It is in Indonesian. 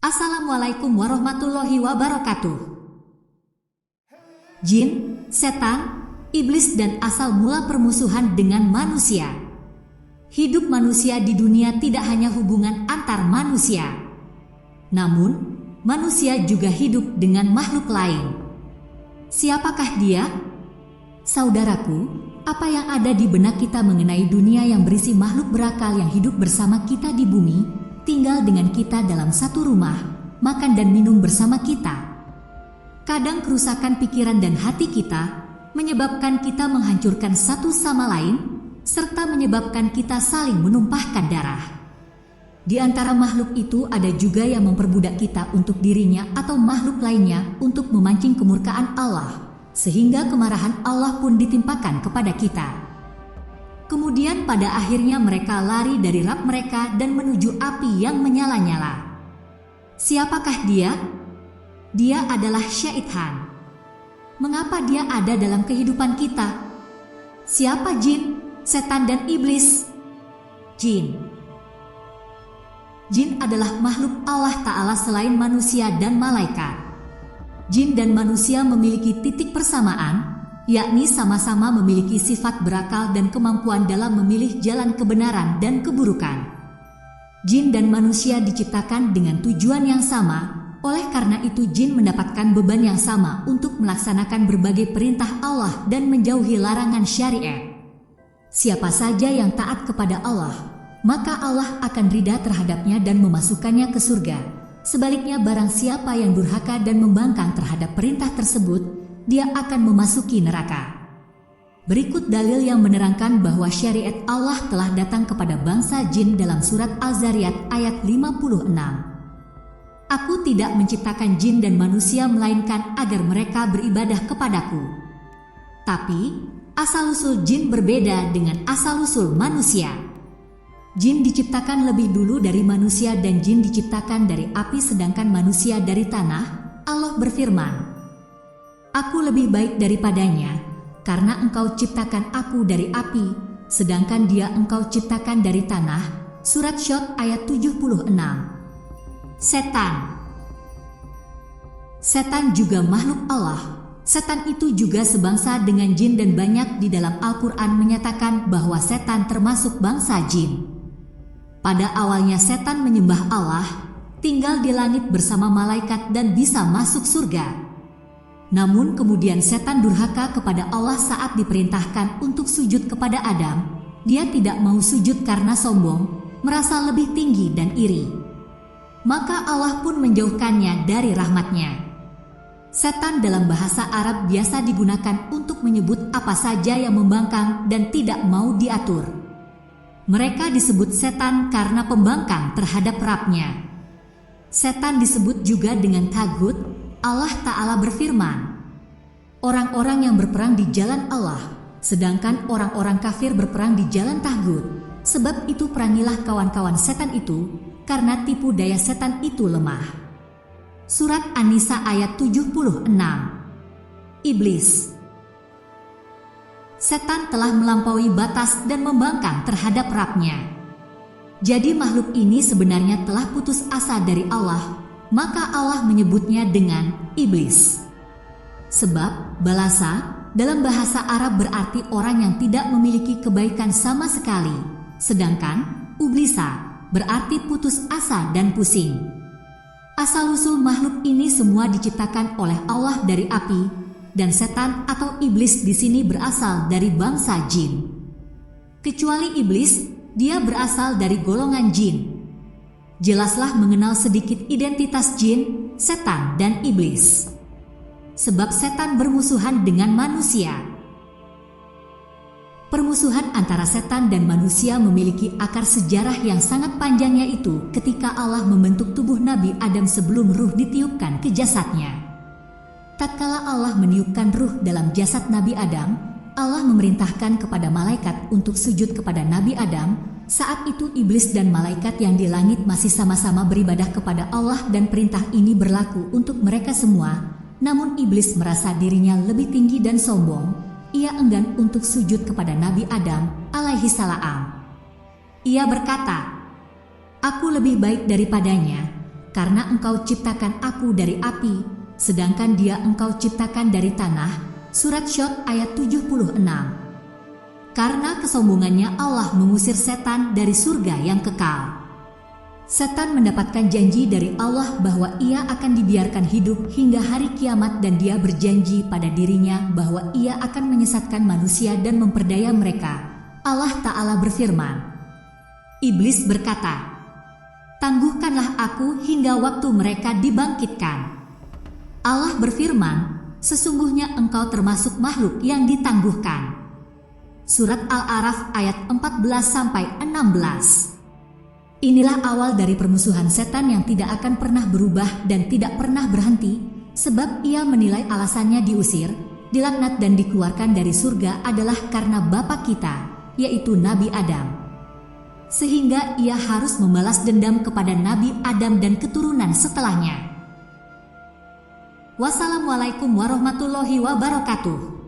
Assalamualaikum warahmatullahi wabarakatuh. Jin, setan, iblis dan asal mula permusuhan dengan manusia. Hidup manusia di dunia tidak hanya hubungan antar manusia. Namun, manusia juga hidup dengan makhluk lain. Siapakah dia? Saudaraku, apa yang ada di benak kita mengenai dunia yang berisi makhluk berakal yang hidup bersama kita di bumi, tinggal dengan kita dalam satu rumah, makan dan minum bersama kita. Kadang kerusakan pikiran dan hati kita menyebabkan kita menghancurkan satu sama lain, serta menyebabkan kita saling menumpahkan darah. Di antara makhluk itu ada juga yang memperbudak kita untuk dirinya atau makhluk lainnya untuk memancing kemurkaan Allah, sehingga kemarahan Allah pun ditimpakan kepada kita. Kemudian pada akhirnya mereka lari dari Rabb mereka dan menuju api yang menyala-nyala. Siapakah dia? Dia adalah Syaitan. Mengapa dia ada dalam kehidupan kita? Siapa jin, setan dan iblis? Jin. Jin adalah makhluk Allah Ta'ala selain manusia dan malaikat. Jin dan manusia memiliki titik persamaan, yakni sama-sama memiliki sifat berakal dan kemampuan dalam memilih jalan kebenaran dan keburukan. Jin dan manusia diciptakan dengan tujuan yang sama, oleh karena itu jin mendapatkan beban yang sama untuk melaksanakan berbagai perintah Allah dan menjauhi larangan syariat. Siapa saja yang taat kepada Allah, maka Allah akan ridha terhadapnya dan memasukkannya ke surga. Sebaliknya barang siapa yang durhaka dan membangkang terhadap perintah tersebut, dia akan memasuki neraka. Berikut dalil yang menerangkan bahwa syariat Allah telah datang kepada bangsa jin dalam surat Al-Zariyat ayat 56. Aku tidak menciptakan jin dan manusia melainkan agar mereka beribadah kepadaku. Tapi, asal-usul jin berbeda dengan asal-usul manusia. Jin diciptakan lebih dulu dari manusia dan jin diciptakan dari api sedangkan manusia dari tanah. Allah berfirman, Aku lebih baik daripadanya, karena engkau ciptakan aku dari api, sedangkan dia engkau ciptakan dari tanah. Surat Syot ayat 76. Setan. Setan juga makhluk Allah. Setan itu juga sebangsa dengan jin dan banyak di dalam Al-Quran menyatakan bahwa setan termasuk bangsa jin. Pada awalnya setan menyembah Allah, tinggal di langit bersama malaikat dan bisa masuk surga. Namun kemudian setan durhaka kepada Allah saat diperintahkan untuk sujud kepada Adam. Dia tidak mau sujud karena sombong, merasa lebih tinggi dan iri. Maka Allah pun menjauhkannya dari rahmatnya. Setan dalam bahasa Arab biasa digunakan untuk menyebut apa saja yang membangkang dan tidak mau diatur. Mereka disebut setan karena pembangkang terhadap Rabb-nya. Setan disebut juga dengan tagut. Allah Ta'ala berfirman, orang-orang yang berperang di jalan Allah, sedangkan orang-orang kafir berperang di jalan tagut. Sebab itu perangilah kawan-kawan setan itu, karena tipu daya setan itu lemah. Surat An-Nisa ayat 76. Iblis. Setan telah melampaui batas dan membangkang terhadap Rabb-nya. Jadi makhluk ini sebenarnya telah putus asa dari Allah, maka Allah menyebutnya dengan iblis. Sebab balasa dalam bahasa Arab berarti orang yang tidak memiliki kebaikan sama sekali, sedangkan ublisa berarti putus asa dan pusing. Asal-usul makhluk ini semua diciptakan oleh Allah dari api, dan setan atau iblis di sini berasal dari bangsa jin. Kecuali iblis, dia berasal dari golongan jin. Jelaslah mengenal sedikit identitas jin, setan, dan iblis. Sebab setan bermusuhan dengan manusia. Permusuhan antara setan dan manusia memiliki akar sejarah yang sangat panjang, yaitu ketika Allah membentuk tubuh Nabi Adam sebelum ruh ditiupkan ke jasadnya. Tatkala Allah meniupkan ruh dalam jasad Nabi Adam, Allah memerintahkan kepada malaikat untuk sujud kepada Nabi Adam. Saat itu iblis dan malaikat yang di langit masih sama-sama beribadah kepada Allah dan perintah ini berlaku untuk mereka semua. Namun iblis merasa dirinya lebih tinggi dan sombong. Ia enggan untuk sujud kepada Nabi Adam alaihi salam. Ia berkata, Aku lebih baik daripadanya, karena engkau ciptakan aku dari api, sedangkan dia engkau ciptakan dari tanah. Surat Syot ayat 76. Karena kesombongannya Allah mengusir setan dari surga yang kekal. Setan mendapatkan janji dari Allah bahwa ia akan dibiarkan hidup hingga hari kiamat dan dia berjanji pada dirinya bahwa ia akan menyesatkan manusia dan memperdaya mereka. Allah Ta'ala berfirman, Iblis berkata, "Tangguhkanlah aku hingga waktu mereka dibangkitkan." Allah berfirman, "Sesungguhnya engkau termasuk makhluk yang ditangguhkan." Surat Al-A'raf ayat 14-16. Inilah awal dari permusuhan setan yang tidak akan pernah berubah dan tidak pernah berhenti, sebab ia menilai alasannya diusir, dilaknat dan dikeluarkan dari surga adalah karena bapa kita, yaitu Nabi Adam. Sehingga ia harus membalas dendam kepada Nabi Adam dan keturunan setelahnya. Wassalamualaikum warahmatullahi wabarakatuh.